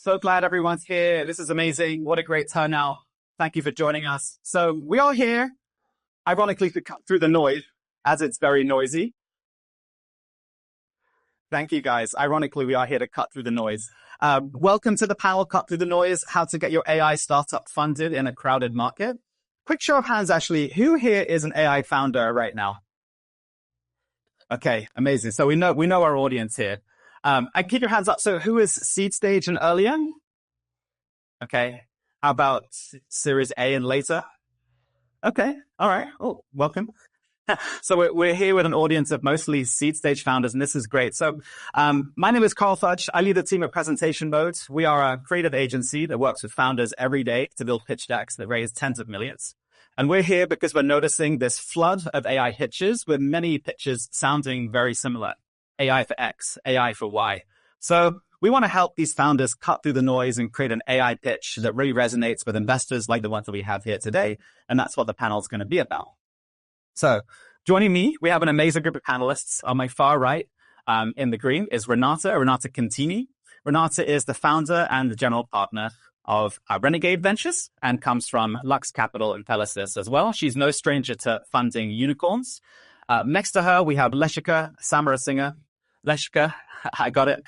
So glad everyone's here. This is amazing. What a great turnout. Thank you for joining us. So we are here, ironically, to cut through the noise, as it's very noisy. Thank you, guys. Ironically, we are here to cut through the noise. Welcome to the panel, Cut Through the Noise, how to get your AI startup funded in a crowded market. Quick show of hands, actually. Who here is an AI founder right now? Okay, amazing. So we know our audience here. I keep your hands up. So who is seed stage and earlier? Okay. How about Series A and later? Okay. All right. Oh, welcome. So we're here with an audience of mostly seed stage founders, and this is great. So my name is Carl Fudge. I lead the team at Presentation Mode. We are a creative agency that works with founders every day to build pitch decks that raise tens of millions. And we're here because we're noticing this flood of AI pitches with many pitches sounding very similar. AI for X, AI for Y. So we want to help these founders cut through the noise and create an AI pitch that really resonates with investors like the ones that we have here today. And that's what the panel is going to be about. So joining me, we have an amazing group of panelists. On my far right, in the green, is Renata Cantini. Renata is the founder and the general partner of Renegade Ventures and comes from Lux Capital and Pelisys as well. She's no stranger to funding unicorns. Next to her, we have Leshika Samarasinghe. Leshika, I got it,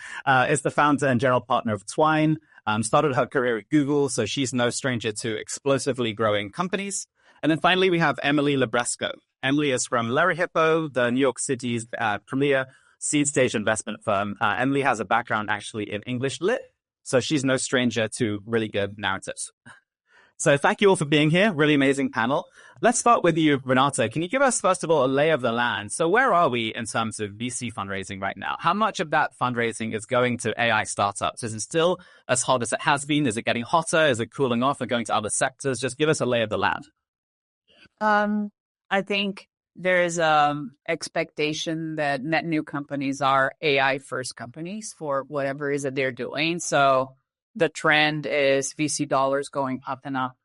is the founder and general partner of Twine. Started her career at Google, so she's no stranger to explosively growing companies. And then finally, we have Emily Labresco. Emily is from Larry Hippo, the New York City's premier seed stage investment firm. Emily has a background actually in English lit, so she's no stranger to really good narratives. So thank you all for being here. Really amazing panel. Let's start with you, Renata. Can you give us, first of all, a lay of the land? So where are we in terms of VC fundraising right now? How much of that fundraising is going to AI startups? Is it still as hot as it has been? Is it getting hotter? Is it cooling off and going to other sectors? Just give us a lay of the land. I think there is expectation that net new companies are AI first companies for whatever it is that they're doing. So the trend is VC dollars going up and up.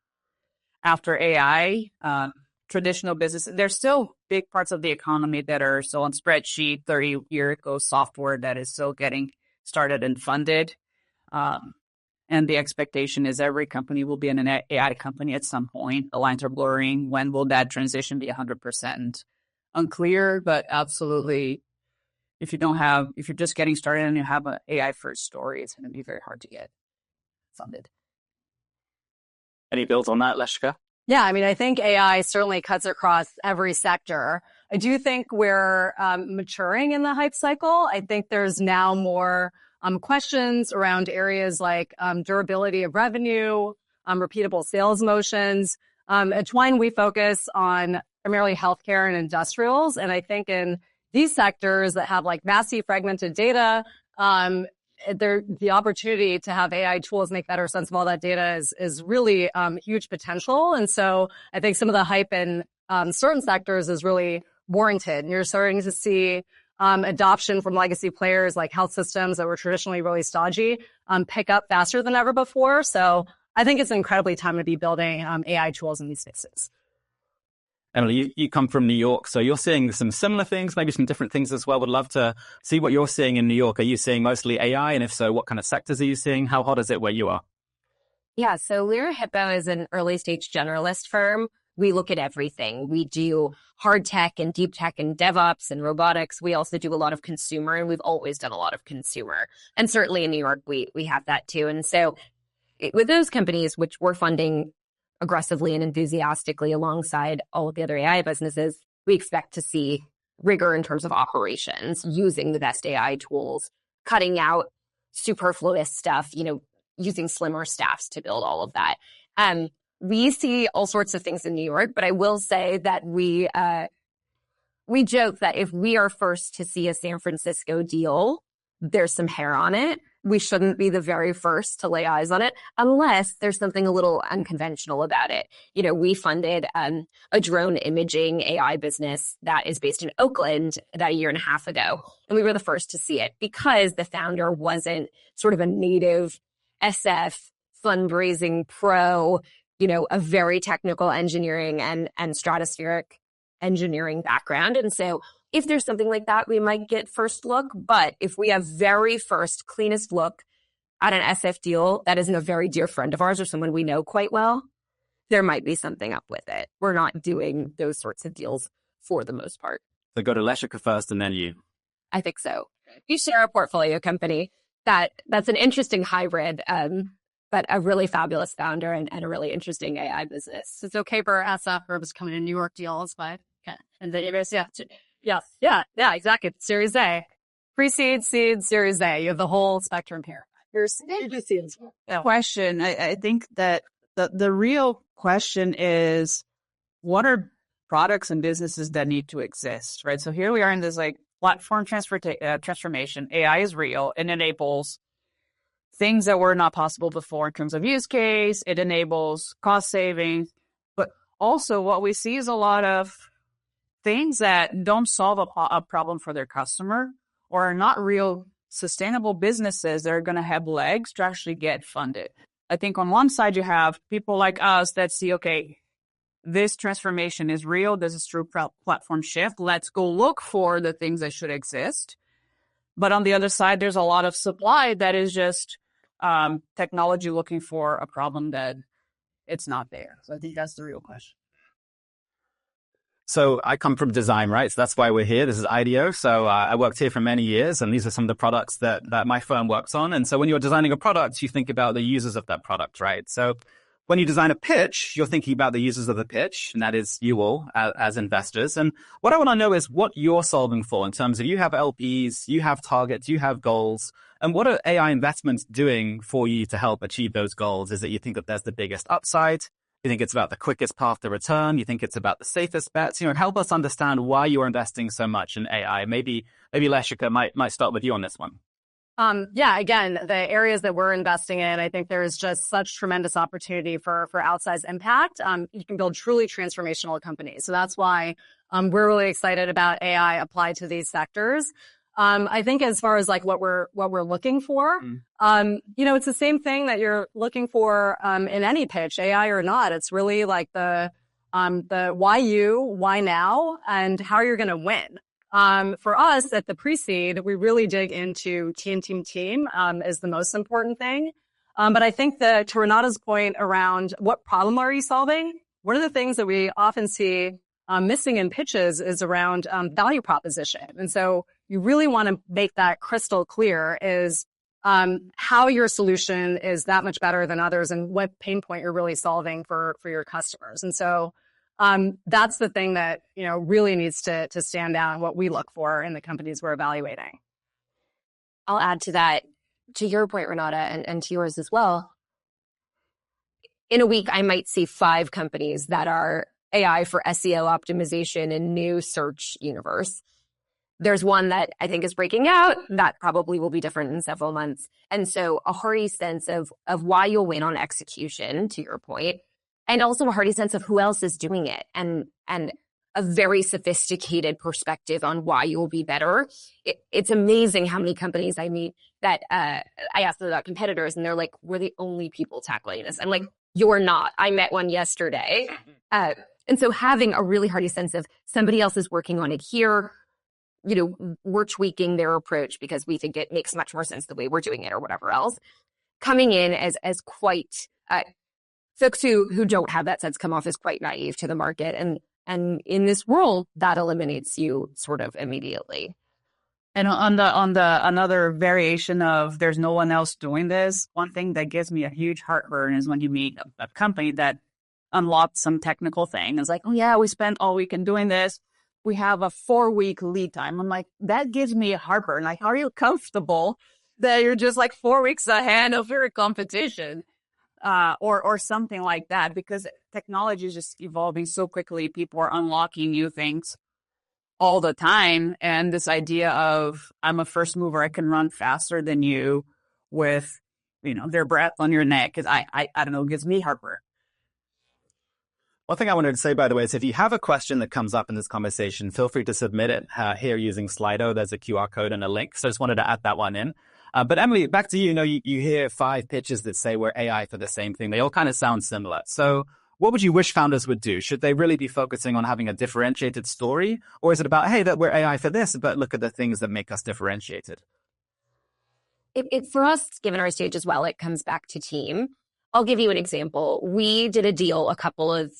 After AI, traditional business, there's still big parts of the economy that are still on spreadsheet, 30-year-ago software that is still getting started and funded. And the expectation is every company will be an AI company at some point. The lines are blurring. When will that transition be 100%? Unclear, but absolutely. If you're just getting started and you have an AI first story, it's going to be very hard to get funded. Any builds on that, Leshika? Yeah, I mean, I think AI certainly cuts across every sector. I do think we're maturing in the hype cycle. I think there's now more questions around areas like durability of revenue, repeatable sales motions. At Twine, we focus on primarily healthcare and industrials. And I think in these sectors that have like massive fragmented data, the opportunity to have AI tools make better sense of all that data is really huge potential. And so I think some of the hype in certain sectors is really warranted. And you're starting to see adoption from legacy players like health systems that were traditionally really stodgy pick up faster than ever before. So I think it's an incredibly time to be building AI tools in these spaces. Emily, you come from New York, so you're seeing some similar things, maybe some different things as well. Would love to see what you're seeing in New York. Are you seeing mostly AI? And if so, what kind of sectors are you seeing? How hot is it where you are? Yeah, so Lyra Hippo is an early stage generalist firm. We look at everything. We do hard tech and deep tech and DevOps and robotics. We also do a lot of consumer, and we've always done a lot of consumer. And certainly in New York, we have that too. And so with those companies, which we're funding aggressively and enthusiastically alongside all of the other AI businesses, we expect to see rigor in terms of operations, using the best AI tools, cutting out superfluous stuff, using slimmer staffs to build all of that. We see all sorts of things in New York, but I will say that we joke that if we are first to see a San Francisco deal, there's some hair on it. We shouldn't be the very first to lay eyes on it unless there's something a little unconventional about it. We funded a drone imaging AI business that is based in Oakland about a year and a half ago. And we were the first to see it because the founder wasn't sort of a native SF fundraising pro, a very technical engineering and stratospheric engineering background. And so if there's something like that, we might get first look. But if we have very first, cleanest look, at an SF deal that isn't a very dear friend of ours or someone we know quite well, there might be something up with it. We're not doing those sorts of deals for the most part. So go to Leshika first and then you. I think so. You share a portfolio company. That's an interesting hybrid, but a really fabulous founder and a really interesting AI business. It's okay for SF Herbs coming in New York deals, but okay. And then yeah, exactly. Series A, pre-seed, seed, Series A. You have the whole spectrum here. Here's seeds. Question. I think that the real question is, what are products and businesses that need to exist, right? So here we are in this like platform transformation. AI is real and enables things that were not possible before in terms of use case. It enables cost savings, but also what we see is a lot of things that don't solve a problem for their customer or are not real sustainable businesses that are going to have legs to actually get funded. I think on one side you have people like us that see, okay, this transformation is real. This is true platform shift. Let's go look for the things that should exist. But on the other side, there's a lot of supply that is just technology looking for a problem that it's not there. So I think that's the real question. So I come from design, right? So that's why we're here. This is IDEO. So I worked here for many years, and these are some of the products that my firm works on. And so when you're designing a product, you think about the users of that product, right? So when you design a pitch, you're thinking about the users of the pitch, and that is you all as investors. And what I want to know is what you're solving for in terms of you have LPs, you have targets, you have goals. And what are AI investments doing for you to help achieve those goals? Is it you think that there's the biggest upside? You think it's about the quickest path to return? You think it's about the safest bets? Help us understand why you're investing so much in AI. Maybe Leshika might start with you on this one. Again, the areas that we're investing in, I think there is just such tremendous opportunity for outsized impact. You can build truly transformational companies. So that's why we're really excited about AI applied to these sectors. I think as far as like what we're looking for, it's the same thing that you're looking for in any pitch, AI or not. It's really like the why you, why now, and how you're going to win. For us at the pre-seed, we really dig into team is the most important thing. But I think that to Renata's point around what problem are you solving? One of the things that we often see missing in pitches is around value proposition. And so you really want to make that crystal clear is how your solution is that much better than others and what pain point you're really solving for your customers. And so that's the thing that, really needs to stand out and what we look for in the companies we're evaluating. I'll add to that, to your point, Renata, and to yours as well. In a week, I might see 5 companies that are AI for SEO optimization in new search universe. There's one that I think is breaking out. That probably will be different in several months. And so a hearty sense of why you'll win on execution, to your point, and also a hearty sense of who else is doing it and a very sophisticated perspective on why you will be better. It's amazing how many companies I meet that I ask them about competitors and they're like, we're the only people tackling this. I'm like, you're not. I met one yesterday. And so having a really hearty sense of somebody else is working on it here, we're tweaking their approach because we think it makes much more sense the way we're doing it or whatever else. Coming in as quite folks who don't have that sense come off as quite naive to the market. And in this world, that eliminates you sort of immediately. And on the another variation of there's no one else doing this, one thing that gives me a huge heartburn is when you meet a company that unlocked some technical thing. It's like, oh yeah, we spent all weekend doing this. We have a 4-week lead time. I'm like, that gives me a heartburn. Like, are you comfortable that you're just like 4 weeks ahead of your competition? Or something like that, because technology is just evolving so quickly. People are unlocking new things all the time. And this idea of I'm a first mover, I can run faster than you with, their breath on your neck, I don't know, gives me heartburn. One thing I wanted to say, by the way, is if you have a question that comes up in this conversation, feel free to submit it here using Slido. There's a QR code and a link. So I just wanted to add that one in. But Emily, back to you. You hear 5 pitches that say we're AI for the same thing. They all kind of sound similar. So what would you wish founders would do? Should they really be focusing on having a differentiated story? Or is it about, hey, that we're AI for this, but look at the things that make us differentiated? for us, given our stage as well, it comes back to team. I'll give you an example. We did a deal a couple of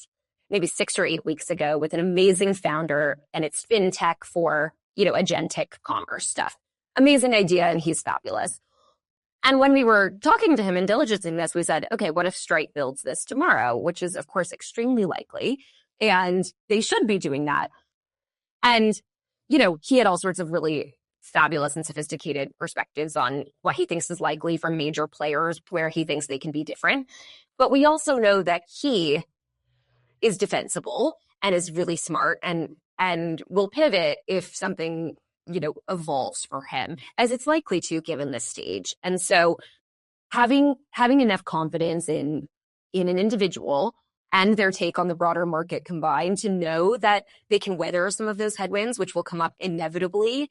maybe 6 or 8 weeks ago with an amazing founder, and it's fintech for, agentic commerce stuff. Amazing idea, and he's fabulous. And when we were talking to him and diligencing this, we said, okay, what if Stripe builds this tomorrow? Which is, of course, extremely likely. And they should be doing that. And, he had all sorts of really fabulous and sophisticated perspectives on what he thinks is likely from major players, where he thinks they can be different. But we also know that he is defensible and is really smart and will pivot if something evolves for him, as it's likely to given this stage. And so having enough confidence in an individual and their take on the broader market combined to know that they can weather some of those headwinds, which will come up inevitably,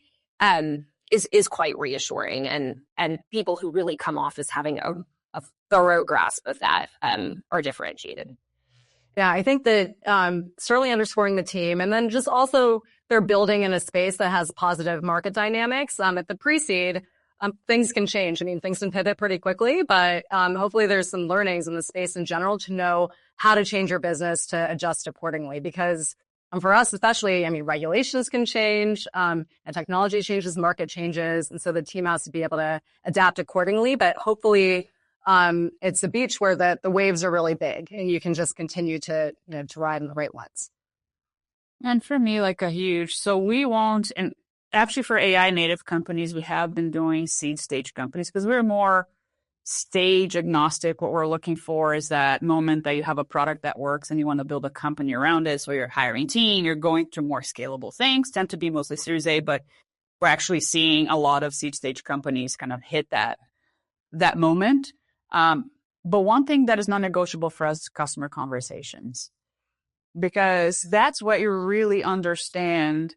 is quite reassuring. And people who really come off as having a thorough grasp of that are differentiated. Yeah, I think that certainly underscoring the team, and then just also they're building in a space that has positive market dynamics. At the pre-seed, things can change. I mean, things can pivot pretty quickly, but hopefully there's some learnings in the space in general to know how to change your business to adjust accordingly. Because for us especially, I mean, regulations can change, and technology changes, market changes, and so the team has to be able to adapt accordingly. But hopefully, it's a beach where the waves are really big and you can just continue to ride in the right ones. And for me, so we won't, and actually for AI native companies, we have been doing seed stage companies because we're more stage agnostic. What we're looking for is that moment that you have a product that works and you want to build a company around it. So you're hiring team, you're going through more scalable things, tend to be mostly Series A, but we're actually seeing a lot of seed stage companies kind of hit that moment. But one thing that is non-negotiable for us is customer conversations, because that's what you really understand.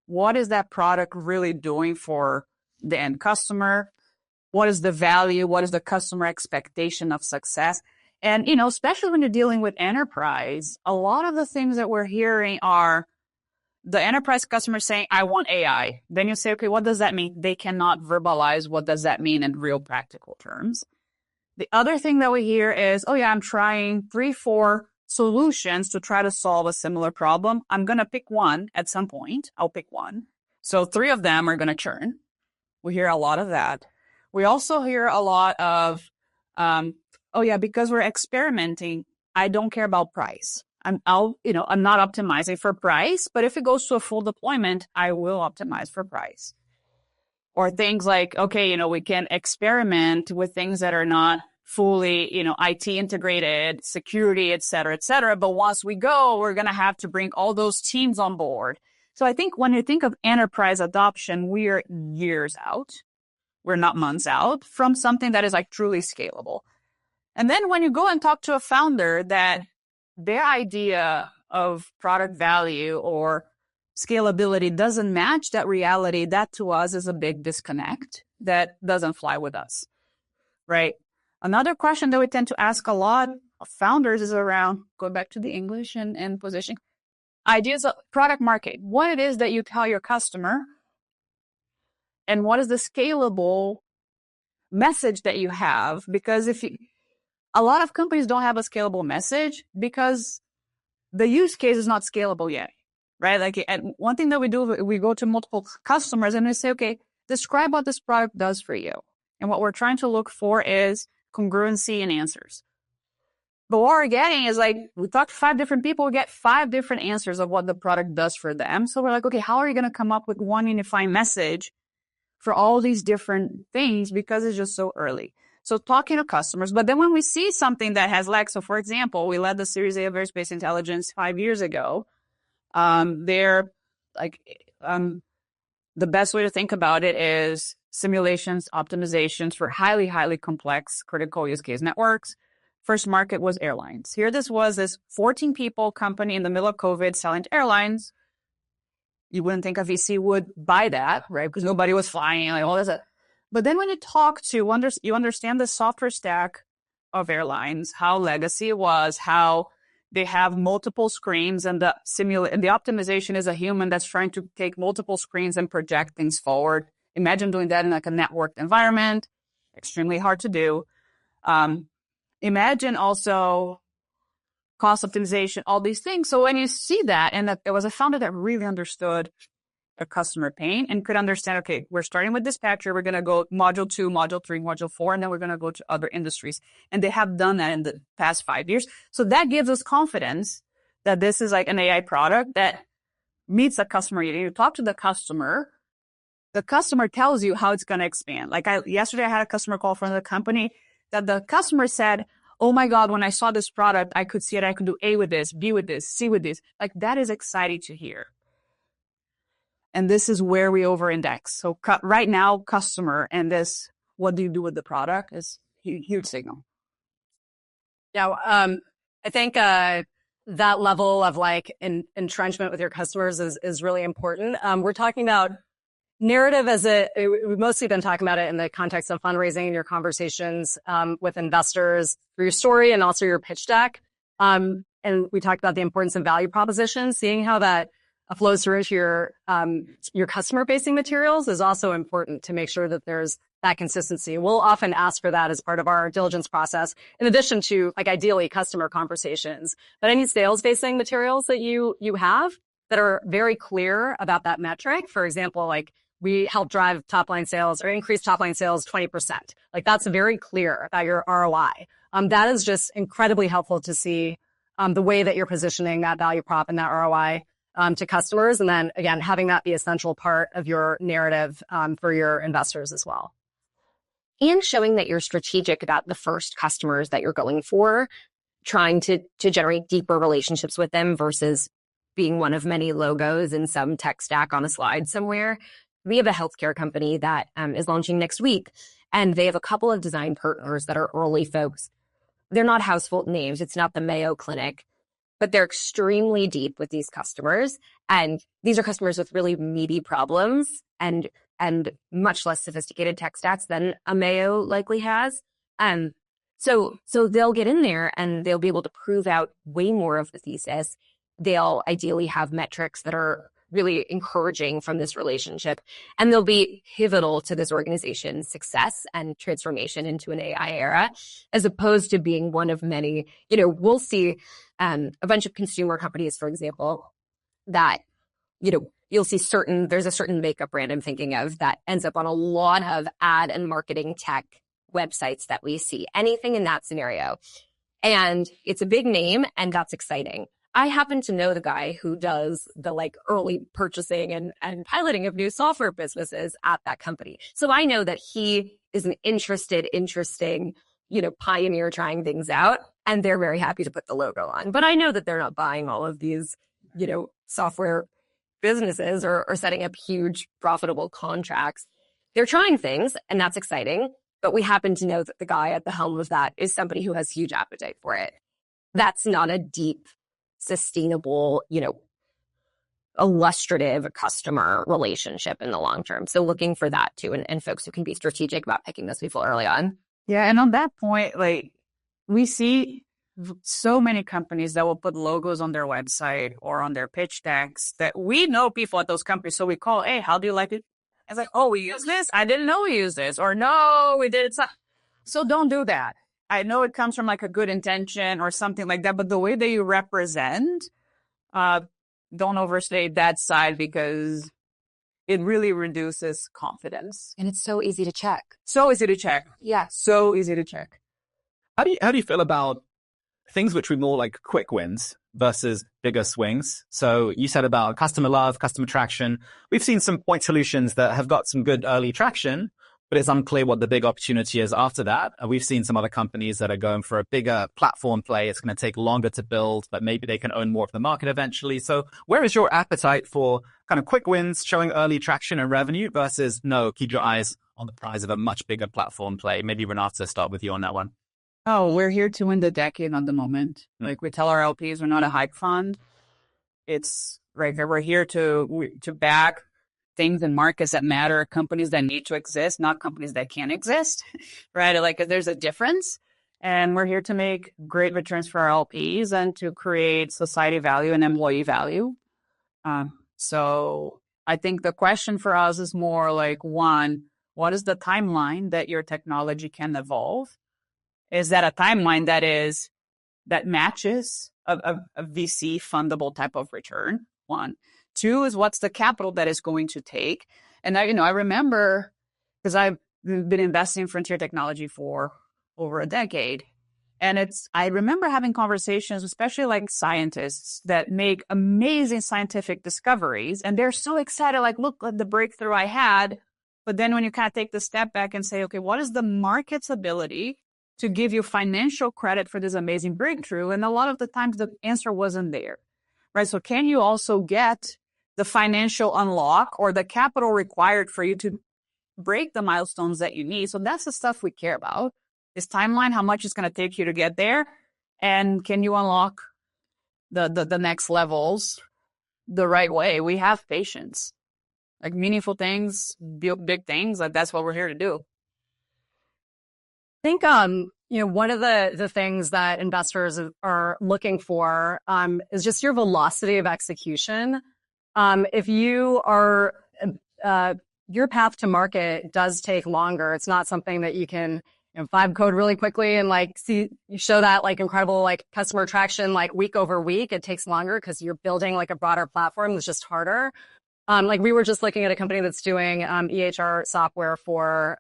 What is that product really doing for the end customer? What is the value? What is the customer expectation of success? And, especially when you're dealing with enterprise, a lot of the things that we're hearing are the enterprise customer saying, I want AI. Then you say, okay, what does that mean? They cannot verbalize what does that mean in real practical terms. The other thing that we hear is, oh yeah, I'm trying 3-4 solutions to try to solve a similar problem. I'm going to pick one at some point. I'll pick one. So 3 of them are going to churn. We hear a lot of that. We also hear a lot of, oh yeah, because we're experimenting, I don't care about price. I'm not optimizing for price, but if it goes to a full deployment, I will optimize for price. Or things like, okay, we can experiment with things that are not fully, IT integrated, security, et cetera, but once we go, we're going to have to bring all those teams on board. So I think when you think of enterprise adoption, we are years out. We're not months out from something that is truly scalable. And then when you go and talk to a founder that their idea of product value or scalability doesn't match that reality, that to us is a big disconnect that doesn't fly with us, right? Another question that we tend to ask a lot of founders is around, going back to the English and positioning, ideas of product market. What it is that you tell your customer and what is the scalable message that you have? Because a lot of companies don't have a scalable message because the use case is not scalable yet, right? And one thing that we do, we go to multiple customers and we say, okay, describe what this product does for you. And what we're trying to look for is congruency in answers. But what we're getting is we talk to 5 different people, we get 5 different answers of what the product does for them. So we're okay, how are you going to come up with one unifying message for all these different things? Because it's just so early. So talking to customers, but then when we see something that has legs, so for example, we led the Series A of Aerospace Intelligence 5 years ago. They're the best way to think about it is simulations, optimizations for highly, highly complex critical use case networks. First market was airlines. Here, this was this 14 people company in the middle of COVID selling to airlines. You wouldn't think a VC would buy that, right? Because nobody was flying, all this. But then when you talk to, you understand the software stack of airlines, how legacy it was, how they have multiple screens, and the optimization is a human that's trying to take multiple screens and project things forward. Imagine doing that in a networked environment. extremely hard to do. Imagine also cost optimization, all these things. So when you see that, and that there was a founder that really understood a customer pain and could understand, okay, we're starting with dispatcher, we're going to go module 2, module 3, module 4, and then we're going to go to other industries. And they have done that in the past 5 years. So that gives us confidence that this is like an AI product that meets the customer need. You talk to the customer tells you how it's going to expand. Like yesterday I had a customer call from the company that the customer said, oh my God, when I saw this product, I could see it. I could do A with this, B with this, C with this. Like that is exciting to hear. And this is where we over-index. So right now, customer and this, what do you do with the product is huge signal. Yeah, I think that level of like entrenchment with your customers is really important. We're talking about narrative we've mostly been talking about it in the context of fundraising in your conversations with investors through your story and also your pitch deck. And we talked about the importance of value proposition, seeing how that flows through into your customer facing materials is also important to make sure that there's that consistency. We'll often ask for that as part of our diligence process, in addition to like ideally customer conversations. But any sales facing materials that you have that are very clear about that metric, for example, like we help drive top line sales or increase top line sales 20%. Like that's very clear about your ROI. That is just incredibly helpful to see the way that you're positioning that value prop and that ROI to customers. And then again, having that be a central part of your narrative for your investors as well. And showing that you're strategic about the first customers that you're going for, trying to generate deeper relationships with them versus being one of many logos in some tech stack on a slide somewhere. We have a healthcare company that is launching next week, and they have a couple of design partners that are early folks. They're not household names. It's not the Mayo Clinic, but they're extremely deep with these customers. And these are customers with really meaty problems and much less sophisticated tech stacks than a Mayo likely has. So they'll get in there and they'll be able to prove out way more of the thesis. They'll ideally have metrics that are really encouraging from this relationship, and they'll be pivotal to this organization's success and transformation into an AI era, as opposed to being one of many. We'll see a bunch of consumer companies, for example, that, you'll see there's a certain makeup brand I'm thinking of that ends up on a lot of ad and marketing tech websites that we see, anything in that scenario. And it's a big name, and that's exciting. I happen to know the guy who does the early purchasing and piloting of new software businesses at that company. So I know that he is an interesting, pioneer trying things out, and they're very happy to put the logo on. But I know that they're not buying all of these, software businesses or setting up huge profitable contracts. They're trying things, and that's exciting. But we happen to know that the guy at the helm of that is somebody who has huge appetite for it. That's not a deep, sustainable, illustrative customer relationship in the long term. So looking for that too, and folks who can be strategic about picking those people early on. Yeah, and on that point, we see so many companies that will put logos on their website or on their pitch decks that we know people at those companies. So we call, hey, how do you like it? It's like, oh, we use this? I didn't know we used this. Or no, we did it. So don't do that. I know it comes from a good intention or something like that, but the way that you represent, don't overstate that side, because it really reduces confidence. And it's so easy to check. So easy to check. Yeah. So easy to check. How do you feel about things which were more like quick wins versus bigger swings? So you said about customer love, customer traction. We've seen some point solutions that have got some good early traction, but it's unclear what the big opportunity is after that. We've seen some other companies that are going for a bigger platform play. It's going to take longer to build, but maybe they can own more of the market eventually. So where is your appetite for kind of quick wins, showing early traction and revenue versus no, keep your eyes on the prize of a much bigger platform play? Maybe Renata, start with you on that one. Oh, we're here to win the decade, not the moment. We tell our LPs, we're not a hype fund. It's right there. We're here to back things in markets that matter, companies that need to exist, not companies that can't exist, right? There's a difference. And we're here to make great returns for our LPs and to create society value and employee value. So I think the question for us is more one, what is the timeline that your technology can evolve? Is that a timeline that matches a VC fundable type of return? One. Two is what's the capital that is going to take? And I remember, because I've been investing in frontier technology for over a decade. And I remember having conversations, especially like scientists that make amazing scientific discoveries. And they're so excited, like, look at the breakthrough I had. But then when you kind of take the step back and say, okay, what is the market's ability to give you financial credit for this amazing breakthrough? And a lot of the times the answer wasn't there, right? So can you also get the financial unlock or the capital required for you to break the milestones that you need? So that's the stuff we care about. This timeline, how much it's going to take you to get there, and can you unlock the next levels the right way? We have patience, like meaningful things, big things. Like that's what we're here to do. I think, one of the things that investors are looking for is just your velocity of execution. If you are, your path to market does take longer. It's not something that you can vibe code really quickly and you show that incredible customer traction week over week. It takes longer because you're building a broader platform that's just harder. We were just looking at a company that's doing EHR software for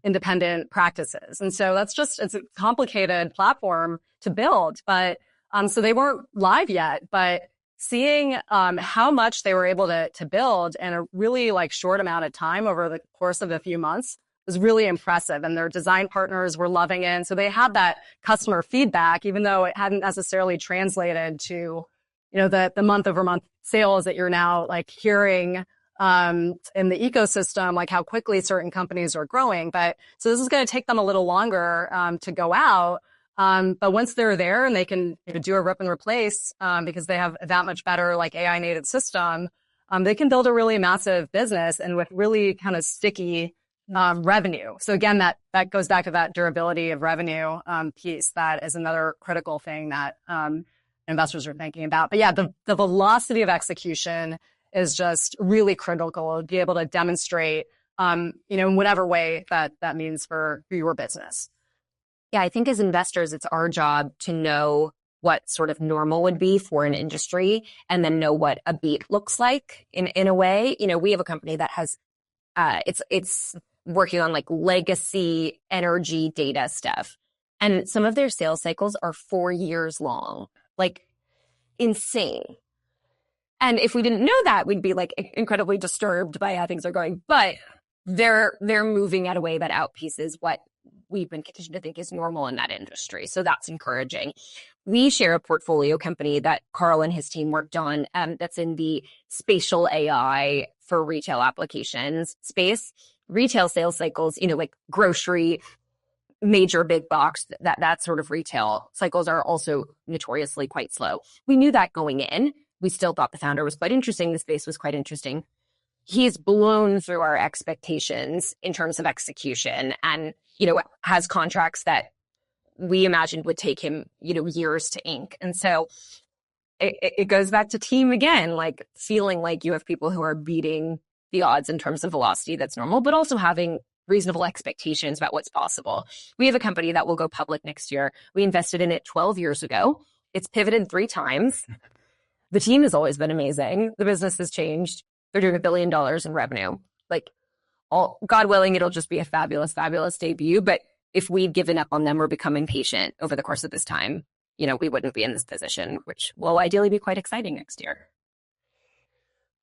independent practices. And so it's a complicated platform to build, but so they weren't live yet, but seeing how much they were able to build in a really short amount of time over the course of a few months was really impressive. And their design partners were loving it. So they had that customer feedback, even though it hadn't necessarily translated to, the month over month sales that you're now hearing in the ecosystem, how quickly certain companies are growing. But so this is going to take them a little longer to go out. But once they're there and they can do a rip and replace because they have that much better AI native system, they can build a really massive business and with really kind of sticky revenue. So again, that goes back to that durability of revenue piece. That is another critical thing that investors are thinking about. But yeah, the velocity of execution is just really critical to be able to demonstrate, in whatever way that means for your business. Yeah, I think as investors, it's our job to know what sort of normal would be for an industry and then know what a beat looks like in a way. We have a company that has, it's working on legacy energy data stuff. And some of their sales cycles are 4 years long, insane. And if we didn't know that, we'd be incredibly disturbed by how things are going. But they're moving at a way that outpaces what we've been conditioned to think is normal in that industry. So that's encouraging. We share a portfolio company that Carl and his team worked on that's in the spatial AI for retail applications space. Retail sales cycles, grocery, major big box, that sort of retail cycles are also notoriously quite slow. We knew that going in. We still thought the founder was quite interesting. The space was quite interesting. He's blown through our expectations in terms of execution and, has contracts that we imagined would take him, years to ink. And so it goes back to team again, feeling like you have people who are beating the odds in terms of velocity that's normal, but also having reasonable expectations about what's possible. We have a company that will go public next year. We invested in it 12 years ago. It's pivoted 3 times. The team has always been amazing. The business has changed. They're doing $1 billion in revenue. God willing, it'll just be a fabulous, fabulous debut. But if we'd given up on them or become impatient over the course of this time, we wouldn't be in this position, which will ideally be quite exciting next year.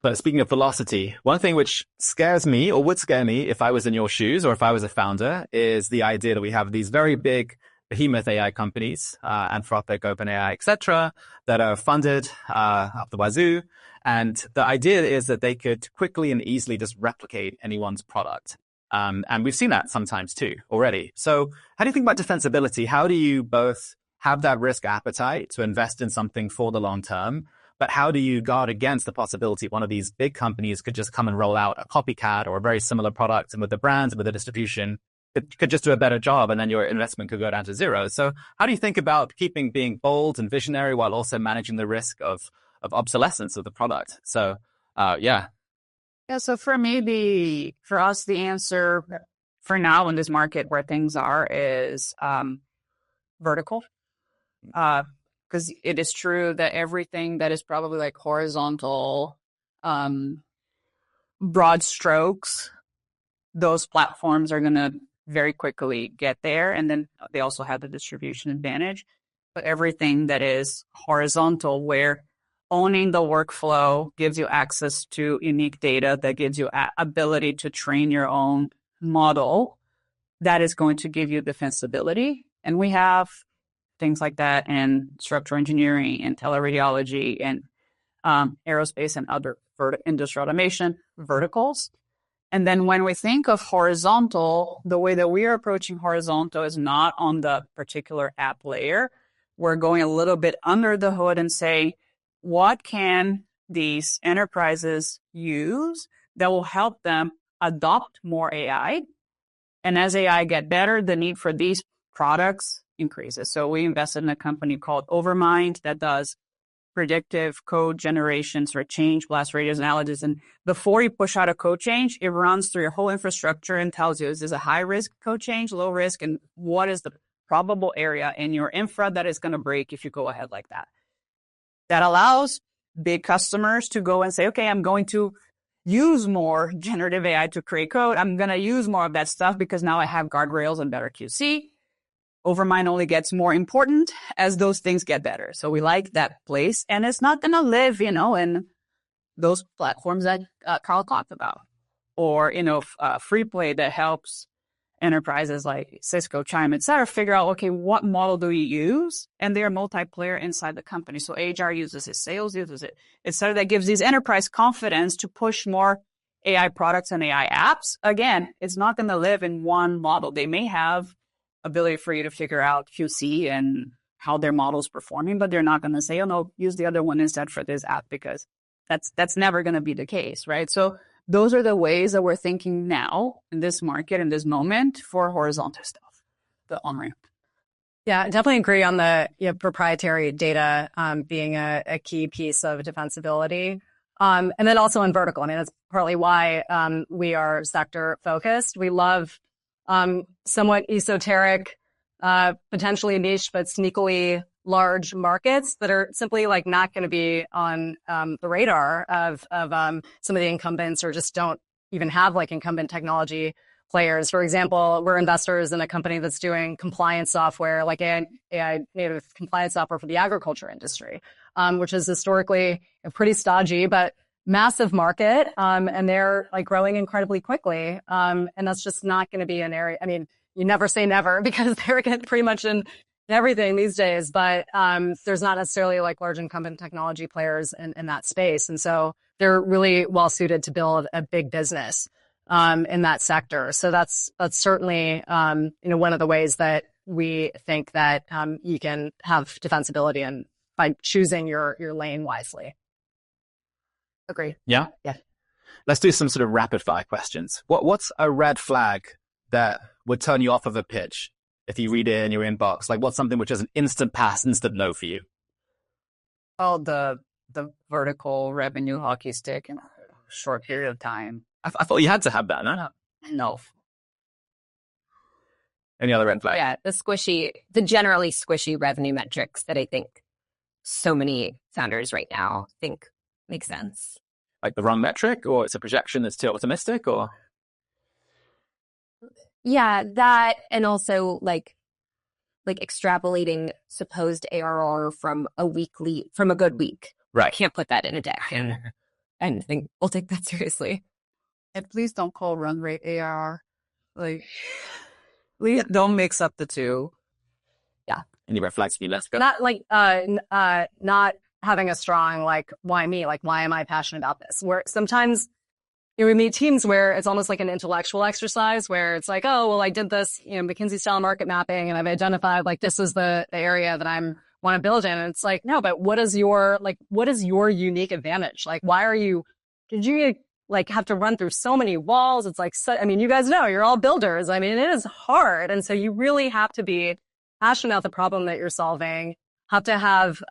But speaking of velocity, one thing which scares me or would scare me if I was in your shoes or if I was a founder is the idea that we have these very big behemoth AI companies, Anthropic, OpenAI, etc., that are funded up the wazoo. And the idea is that they could quickly and easily just replicate anyone's product. And we've seen that sometimes too already. So how do you think about defensibility? How do you both have that risk appetite to invest in something for the long term, but how do you guard against the possibility one of these big companies could just come and roll out a copycat or a very similar product, and with the brands and with the distribution, it could just do a better job, and then your investment could go down to zero. So how do you think about being bold and visionary while also managing the risk of obsolescence of the product? So, yeah. Yeah, so for us, the answer for now in this market where things are is vertical. Because it is true that everything that is probably like horizontal, broad strokes, those platforms are going to very quickly get there. And then they also have the distribution advantage. But everything that is horizontal, where owning the workflow gives you access to unique data that gives you ability to train your own model, that is going to give you defensibility. And we have things like that in structural engineering and teleradiology and aerospace and other industrial automation verticals. And then when we think of horizontal, the way that we are approaching horizontal is not on the particular app layer. We're going a little bit under the hood and say, what can these enterprises use that will help them adopt more AI? And as AI get better, the need for these products increases. So we invested in a company called Overmind that does predictive code generations or change blast radius analysis. And before you push out a code change, it runs through your whole infrastructure and tells you, is this a high risk code change, low risk, and what is the probable area in your infra that is going to break if you go ahead like that. That allows big customers to go and say, okay, I'm going to use more generative AI to create code. I'm going to use more of that stuff because now I have guardrails and better QC. Overmind only gets more important as those things get better. So we like that place. And it's not going to live, in those platforms that Carl talked about. Or, free play that helps enterprises like Cisco, Chime, et cetera, figure out, okay, what model do we use? And they're multiplayer inside the company. So HR uses it, sales uses it, et cetera. That gives these enterprise confidence to push more AI products and AI apps. Again, it's not going to live in one model. They may have ability for you to figure out QC and how their model is performing, but they're not going to say, oh no, use the other one instead for this app, because that's never going to be the case, right? So those are the ways that we're thinking now in this market, in this moment, for horizontal stuff, the on-ramp. Yeah, I definitely agree on the proprietary data being a key piece of defensibility. And then also in vertical. I mean, that's partly why we are sector focused. We love somewhat esoteric, potentially niche, but sneakily large markets that are simply like not going to be on the radar of some of the incumbents, or just don't even have like incumbent technology players. For example, we're investors in a company that's doing compliance software, like AI native compliance software for the agriculture industry, which is historically pretty stodgy, but massive market. And they're like growing incredibly quickly. And that's just not going to be an area. I mean, you never say never because they're pretty much in everything these days, but there's not necessarily like large incumbent technology players in that space. And so they're really well suited to build a big business in that sector. So that's certainly one of the ways that we think that you can have defensibility and by choosing your lane wisely. Agree. Yeah? Yeah. Let's do some sort of rapid fire questions. What's a red flag that would turn you off of a pitch if you read it in your inbox? Like, what's something which is an instant pass, instant no for you? Oh, the vertical revenue hockey stick in a short period of time. I thought you had to have that, no? No. Any other red flag? Yeah, the generally squishy revenue metrics that I think so many founders right now think make sense. Like the wrong metric, or it's a projection that's too optimistic, or? Yeah, that, and also like extrapolating supposed ARR from a good week. Right. I can't put that in a deck and think we'll take that seriously. And please don't call run rate ARR. Like, please don't mix up the two. Yeah. Any red flags for you, Jessica? Not like not having a strong like why me, like why am I passionate about this? Where sometimes we meet teams where it's almost like an intellectual exercise where it's like, oh well, I did this McKinsey style market mapping and I've identified like this is the area that I'm want to build in. And it's like, no, but what is your unique advantage? Like did you like have to run through so many walls? It's like, you guys know you're all builders. I mean, it is hard. And so you really have to be passionate about the problem that you're solving, have to have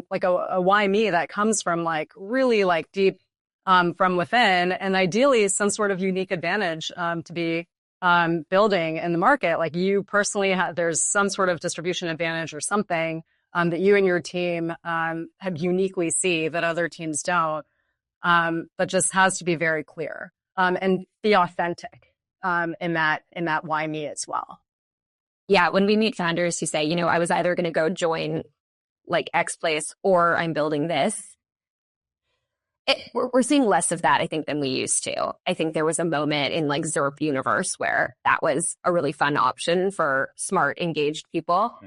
like a why me that comes from like really like deep from within, and ideally some sort of unique advantage to be building in the market. Like you personally there's some sort of distribution advantage or something that you and your team have uniquely see that other teams don't. But just has to be very clear and be authentic in that why me as well. Yeah, when we meet founders who say, you know, I was either going to go join like X place or I'm building this, we're seeing less of that, I think, than we used to. I think there was a moment in like ZERP universe where that was a really fun option for smart, engaged people.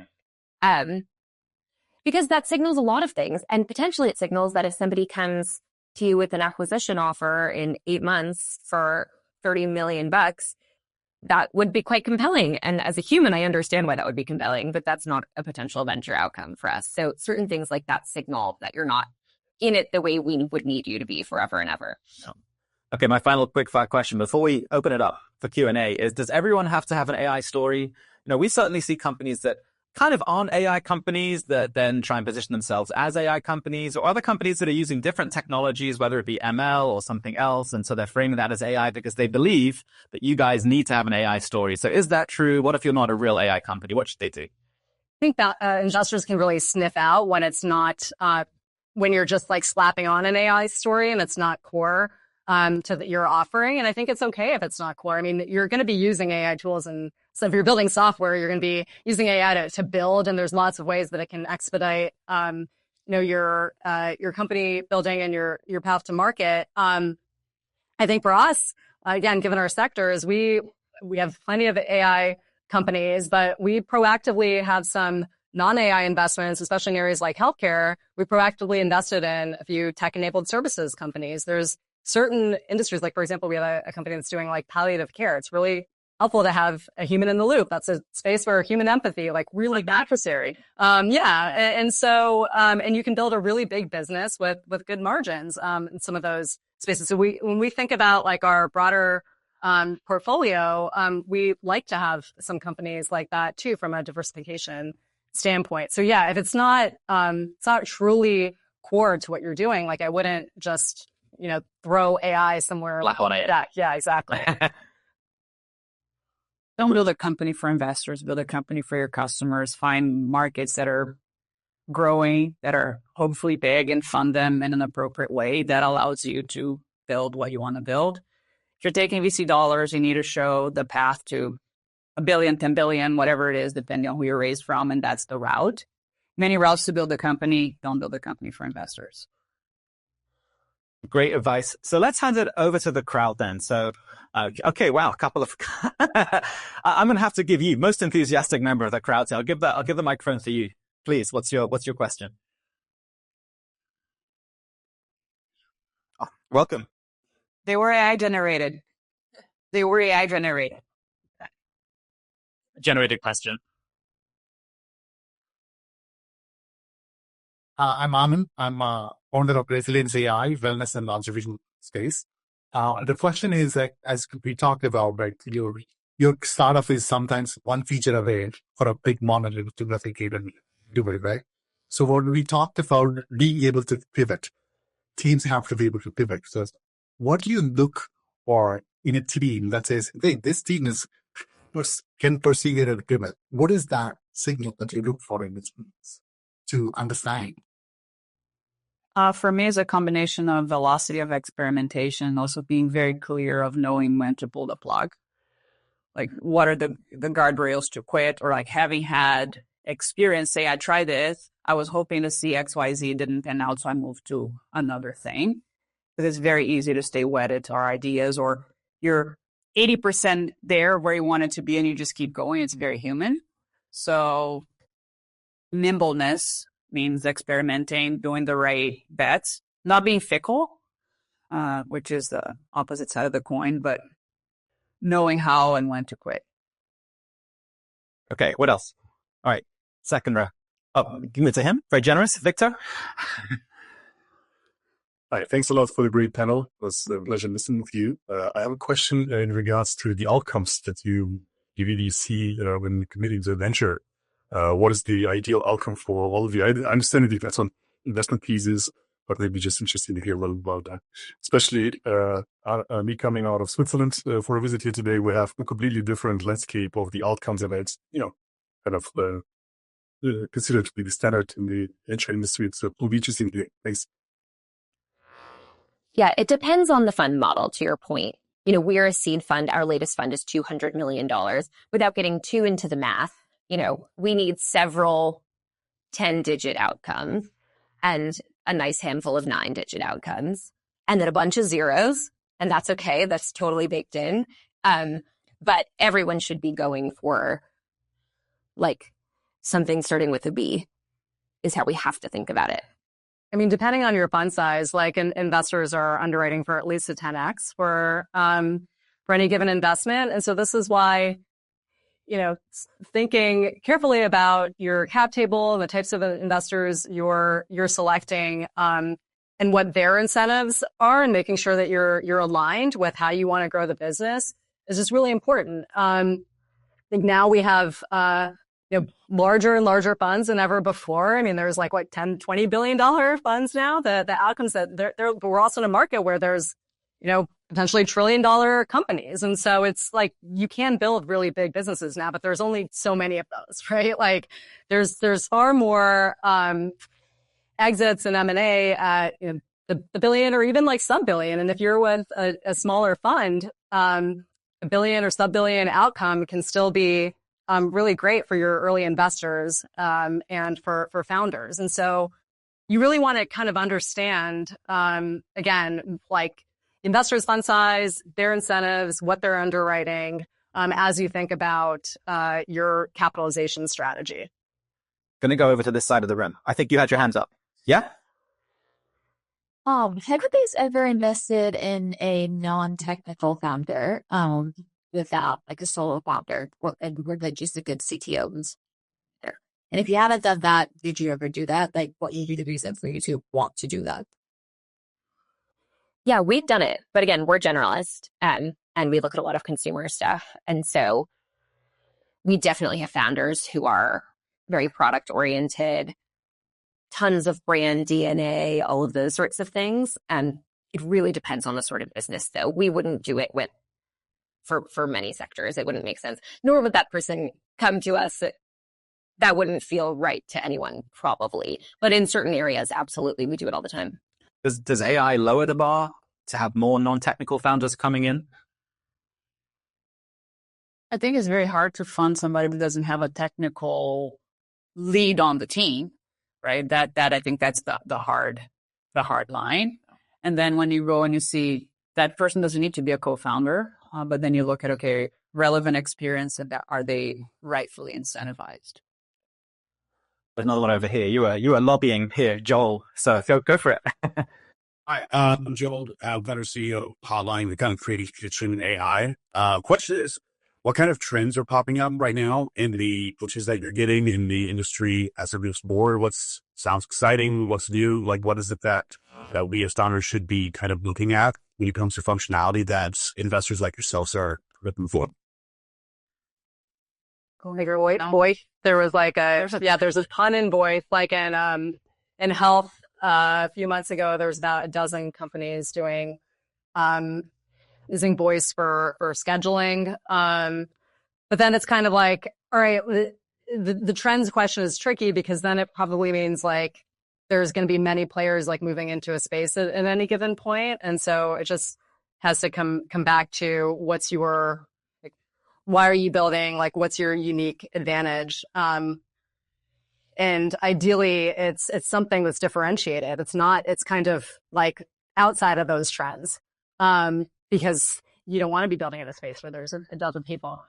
Because that signals a lot of things. And potentially it signals that if somebody comes to you with an acquisition offer in 8 months for $30 million, that would be quite compelling. And as a human, I understand why that would be compelling, but that's not a potential venture outcome for us. So certain things like that signal that you're not in it the way we would need you to be forever and ever. Okay, my final quick fire question before we open it up for Q&A is, does everyone have to have an AI story? You know, we certainly see companies that kind of aren't AI companies that then try and position themselves as AI companies, or other companies that are using different technologies, whether it be ML or something else. And so they're framing that as AI because they believe that you guys need to have an AI story. So is that true? What if you're not a real AI company? What should they do? I think that investors can really sniff out when it's not, when you're just like slapping on an AI story and it's not core to your offering. And I think it's okay if it's not core. I mean, you're going to be using AI tools, and so if you're building software, you're going to be using AI to build, and there's lots of ways that it can expedite, your company building and your path to market. I think for us, again, given our sectors, we have plenty of AI companies, but we proactively have some non-AI investments, especially in areas like healthcare. We proactively invested in a few tech-enabled services companies. There's certain industries, like, for example, we have a company that's doing like palliative care. It's really helpful to have a human in the loop. That's a space where human empathy, like, really necessary. And so you can build a really big business with good margins in some of those spaces. So when we think about like our broader portfolio, we like to have some companies like that too, from a diversification standpoint. So yeah, if it's not truly core to what you're doing, like I wouldn't just throw AI somewhere. Yeah, exactly. Don't build a company for investors, build a company for your customers, find markets that are growing, that are hopefully big, and fund them in an appropriate way that allows you to build what you want to build. If you're taking VC dollars, you need to show the path to $1 billion, 10 billion, whatever it is, depending on who you're raised from, and that's the route. Many routes to build a company. Don't build a company for investors. Great advice. So let's hand it over to the crowd then. So, okay, wow, a couple of. I'm going to have to give you most enthusiastic member of the crowd. So I'll give the microphone to you, please. What's your question? Oh, welcome. They were AI generated. Generated question. I'm Amin. I'm founder of Resilience AI, wellness and observation space. The question is that, as we talked about, right, your startup is sometimes one feature away for a big monitor to replicate and do it, right? So when we talked about being able to pivot, teams have to be able to pivot. So what do you look for in a team that says, hey, this team can perceive it as a pivot? What is that signal that you look for in this to understand? For me, it's a combination of velocity of experimentation and also being very clear of knowing when to pull the plug. Like, what are the guardrails to quit, or like having had experience, say, I tried this, I was hoping to see XYZ, didn't pan out, so I moved to another thing. Because it's very easy to stay wedded to our ideas, or you're 80% there where you want it to be and you just keep going. It's very human. So nimbleness means experimenting, doing the right bets, not being fickle, which is the opposite side of the coin, but knowing how and when to quit. Okay, what else? All right, second row. Oh, give it to him. Very generous. Victor? Hi, thanks a lot for the great panel. It was a pleasure listening to you. I have a question in regards to the outcomes that you really see when committing to a venture. What is the ideal outcome for all of you? I understand it depends on investment pieces, but they'd be just interested to hear a little about that. Especially me coming out of Switzerland for a visit here today, we have a completely different landscape of the outcomes that it's, kind of considered to be the standard in the venture industry. So it'll be interesting to thanks. Yeah, it depends on the fund model, to your point. We're a seed fund. Our latest fund is $200 million. Without getting too into the math, we need several 10-digit outcomes and a nice handful of 9-digit outcomes, and then a bunch of zeros. And that's okay. That's totally baked in. But everyone should be going for like something starting with a B is how we have to think about it. I mean, depending on your fund size, like investors are underwriting for at least a 10x for any given investment. And so this is why, thinking carefully about your cap table and the types of investors you're selecting, and what their incentives are, and making sure that you're aligned with how you want to grow the business is just really important. I think now we have larger and larger funds than ever before. I mean, there's like $10, $20 billion funds now. The outcomes that we're also in a market where there's, potentially $1 trillion companies. And so it's like, you can build really big businesses now, but there's only so many of those, right? Like there's far more, exits and M&A at, the billion or even like sub-billion. And if you're with a smaller fund, a billion or sub-billion outcome can still be really great for your early investors and for founders. And so you really want to kind of understand, again, like investors' fund size, their incentives, what they're underwriting as you think about your capitalization strategy. Going to go over to this side of the room. I think you had your hands up. Yeah? Have you guys ever invested in a non-technical founder? Without like a solo founder, and were they just a good CTOs there? And if you haven't done that, did you ever do that? Like, what would be the reason for you to want to do that? Yeah, we've done it. But again, we're generalist and we look at a lot of consumer stuff. And so we definitely have founders who are very product oriented, tons of brand DNA, all of those sorts of things. And it really depends on the sort of business, though. We wouldn't do it for many sectors. It wouldn't make sense. Nor would that person come to us. That wouldn't feel right to anyone, probably. But in certain areas, absolutely, we do it all the time. Does AI lower the bar to have more non-technical founders coming in? I think it's very hard to fund somebody who doesn't have a technical lead on the team, right? That I think that's the hard line. And then when you go and you see that person doesn't need to be a co-founder, but then you look at, okay, relevant experience and are they rightfully incentivized? There's another one over here. You were lobbying here, Joel. So go for it. Hi, I'm Joel, better CEO Hotline, the kind of creating kitchen AI. Question is, what kind of trends are popping up right now in the pitches that you're getting in the industry as it moves forward? What sounds exciting? What's new? Like, what is it that we as founders should be kind of looking at when it comes to functionality that investors like yourselves are looking for? Voice. There was like there's a ton in voice, like in health. A few months ago, there was about a dozen companies doing using voice for scheduling. But then it's kind of like, all right, the trends question is tricky because then it probably means like there's going to be many players like moving into a space at any given point. And so it just has to come back to what's your, like, why are you building? Like, what's your unique advantage? And ideally it's something that's differentiated. It's kind of like outside of those trends. Because you don't want to be building in a space where there's a dozen people.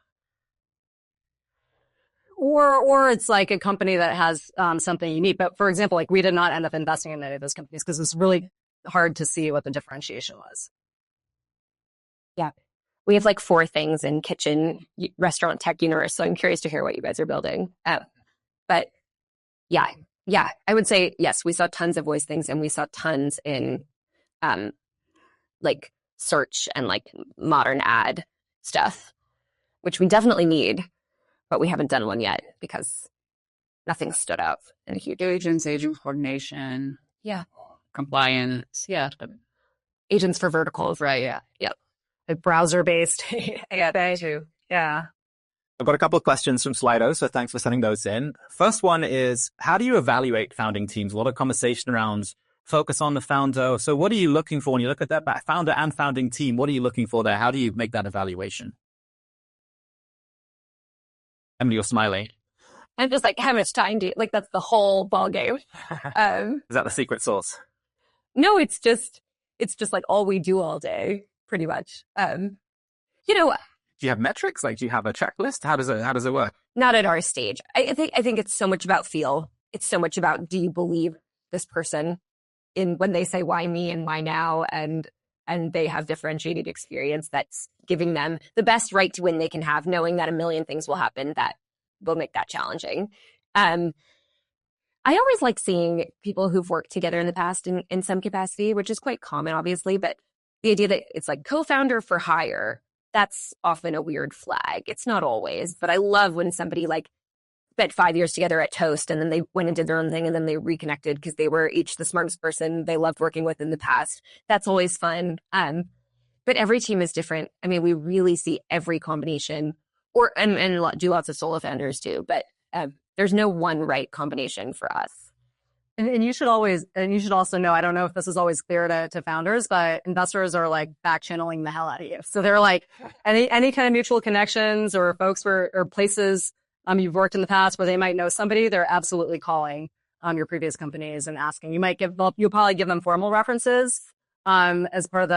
Or it's like a company that has something unique. But for example, like we did not end up investing in any of those companies because it's really hard to see what the differentiation was. Yeah. We have like 4 things in kitchen, restaurant, tech universe. So I'm curious to hear what you guys are building. But yeah, I would say, yes, we saw tons of voice things and we saw tons in like search and like modern ad stuff, which we definitely need, but we haven't done one yet because nothing stood out. And agent coordination. Yeah. compliance. Yeah. Agents for verticals. Right. Yeah. Yep. Like browser-based AI too. Yeah. I've got a couple of questions from Slido, so thanks for sending those in. First one is, how do you evaluate founding teams? A lot of conversation around focus on the founder. So what are you looking for when you look at that founder and founding team? What are you looking for there? How do you make that evaluation? Emily, you're smiling. I'm just like, how much time do you, like, that's the whole ball game. Is that the secret sauce? No, it's just like all we do all day, pretty much. You know, Do you have metrics? Like, do you have a checklist? How does it work? not at our stage. I think it's so much about feel. It's so much about, do you believe this person in when they say why me and why now, and they have differentiated experience that's giving them the best right to win they can have, knowing that a million things will happen that will make that challenging. I always like seeing people who've worked together in the past in some capacity, which is quite common, obviously, but the idea that it's like co-founder for hire, that's often a weird flag. It's not always, but I love when somebody like spent 5 years together at Toast and then they went and did their own thing and then they reconnected because they were each the smartest person they loved working with in the past. That's always fun. But every team is different. I mean, we really see every combination and do lots of solo founders too, but there's no one right combination for us. And you should also know, I don't know if this is always clear to founders, but investors are like back channeling the hell out of you. So they're like any kind of mutual connections or folks or places you've worked in the past where they might know somebody, they're absolutely calling your previous companies and asking. You'll probably give them formal references as part of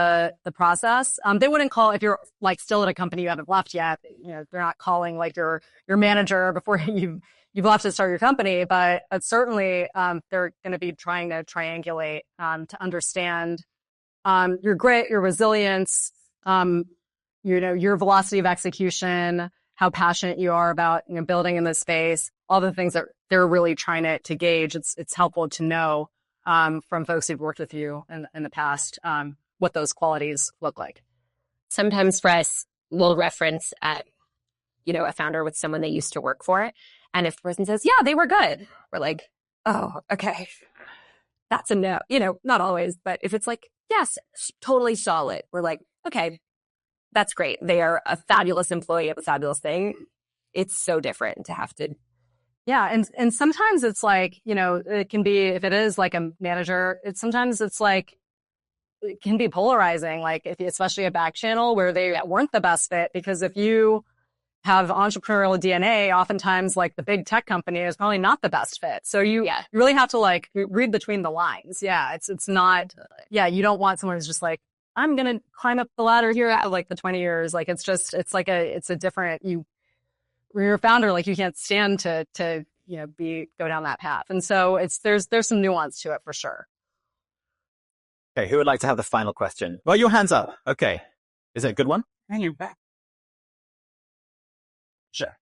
the process. They wouldn't call if you're like still at a company you haven't left yet. You know, they're not calling like your manager before you've left to start your company, but certainly they're going to be trying to triangulate to understand your grit, your resilience, your velocity of execution, how passionate you are about building in this space, all the things that they're really trying to gauge. It's helpful to know from folks who've worked with you in the past what those qualities look like. Sometimes for us, we'll reference a founder with someone they used to work for. And if the person says, yeah, they were good, we're like, oh, okay. That's a no. Not always, but if it's like, yes, totally solid, we're like, okay, that's great. They are a fabulous employee of a fabulous thing. It's so different to have to. Yeah. And sometimes it's like, it can be, if it is like a manager, sometimes it's like, it can be polarizing, like especially a back channel where they weren't the best fit, because if you have entrepreneurial DNA, oftentimes like the big tech company is probably not the best fit. So you really have to like read between the lines. Yeah. It's not, you don't want someone who's just like, I'm going to climb up the ladder here at like the 20 years. Like, it's a different, when you're a founder, like you can't stand to go down that path. And so there's some nuance to it for sure. Okay. Who would like to have the final question? Well, your hand's up. Okay. Is it a good one? And you're back. Sure.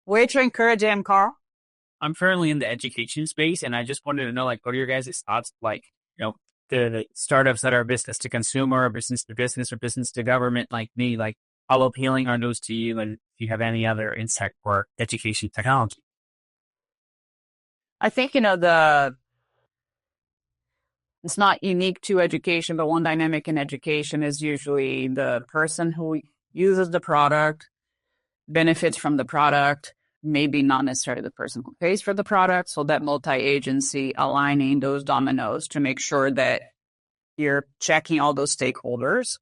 Way to encourage Carl. I'm currently in the education space, and I just wanted to know, like, what are your guys' thoughts? Like, the startups that are business to consumer, or business to business, or business to government, like me, like, how appealing are those to you? And do you have any other insight for education technology? I think, it's not unique to education, but one dynamic in education is usually the person who uses the product, benefits from the product, maybe not necessarily the person who pays for the product. So that multi-agency aligning those dominoes to make sure that you're checking all those stakeholders.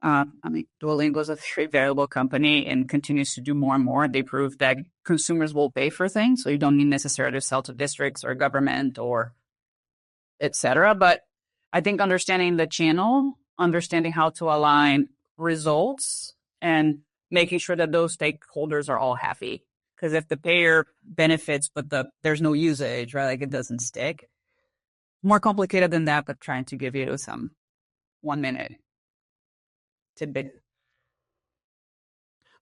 Duolingo is a very valuable company and continues to do more and more. They prove that consumers will pay for things. So you don't need necessarily to sell to districts or government or et cetera. But I think understanding the channel, understanding how to align results, and making sure that those stakeholders are all happy. Because if the payer benefits, but there's no usage, right? Like, it doesn't stick. More complicated than that, but trying to give you some 1 minute tidbit.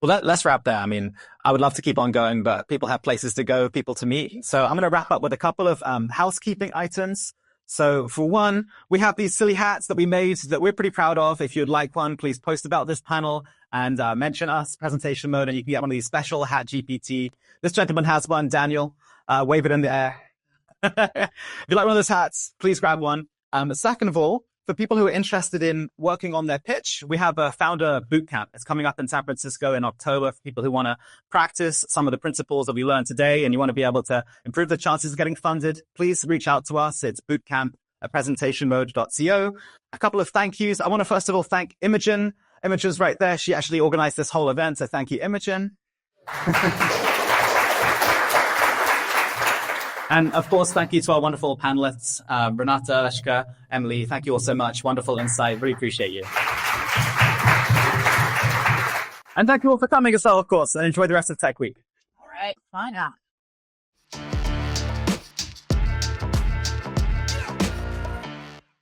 Well, let's wrap there. I mean, I would love to keep on going, but people have places to go, people to meet. So I'm going to wrap up with a couple of housekeeping items. So for one, we have these silly hats that we made that we're pretty proud of. If you'd like one, please post about this panel and mention us, presentation mode, and you can get one of these special hat GPT. This gentleman has one, Daniel. Wave it in the air. If you like one of those hats, please grab one. Second of all, for people who are interested in working on their pitch, we have a founder bootcamp. It's coming up in San Francisco in October for people who want to practice some of the principles that we learned today and you want to be able to improve the chances of getting funded. Please reach out to us. It's bootcamp@presentationmode.co. A couple of thank yous. I want to first of all thank Imogen. Imogen's right there. She actually organized this whole event. So thank you, Imogen. And of course, thank you to our wonderful panelists, Renata, Leshka, Emily. Thank you all so much. Wonderful insight. Really appreciate you. And thank you all for coming as well, of course, and enjoy the rest of Tech Week. All right, fine.